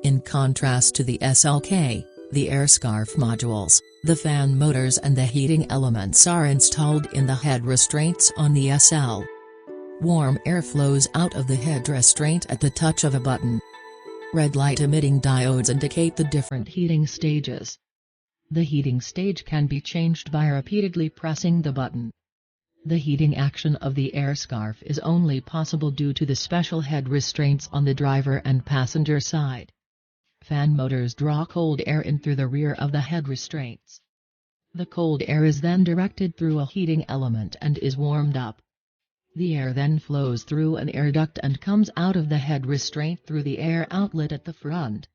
In contrast to the SL-K, the Airscarf modules, the fan motors and the heating elements are installed in the head restraints on the SL. Warm air flows out of the head restraint at the touch of a button. Red light emitting diodes indicate the different heating stages. The heating stage can be changed by repeatedly pressing the button. The heating action of the Airscarf is only possible due to the special head restraints on the driver and passenger side. Fan motors draw cold air in through the rear of the head restraints. The cold air is then directed through a heating element and is warmed up. The air then flows through an air duct and comes out of the head restraint through the air outlet at the front.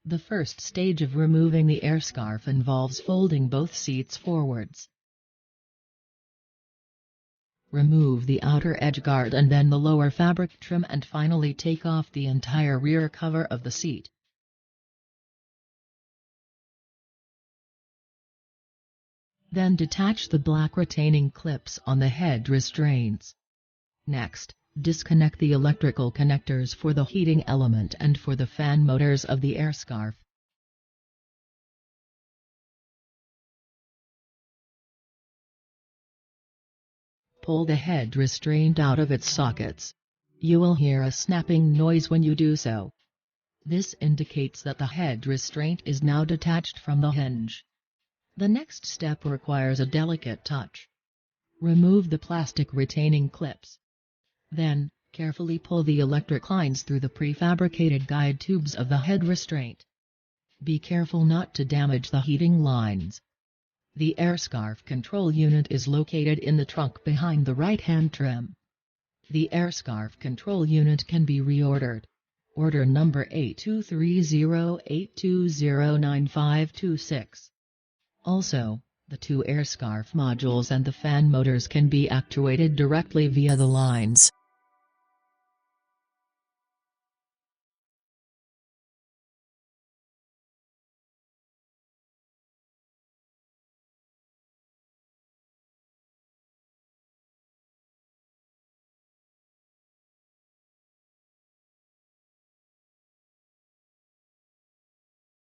The first stage of removing the Airscarf involves folding both seats forwards. Remove the outer edge guard and then the lower fabric trim and finally take off the entire rear cover of the seat. Then detach the black retaining clips on the head restraints. Next, disconnect the electrical connectors for the heating element and for the fan motors of the Airscarf. Pull the head restraint out of its sockets. You will hear a snapping noise when you do so. This indicates that the head restraint is now detached from the hinge. The next step requires a delicate touch. Remove the plastic retaining clips. Then, carefully pull the electric lines through the prefabricated guide tubes of the head restraint. Be careful not to damage the heating lines. The Airscarf control unit is located in the trunk behind the right-hand trim. The Airscarf control unit can be reordered. Order number 823082095526. Also, the two Airscarf modules and the fan motors can be actuated directly via the lines.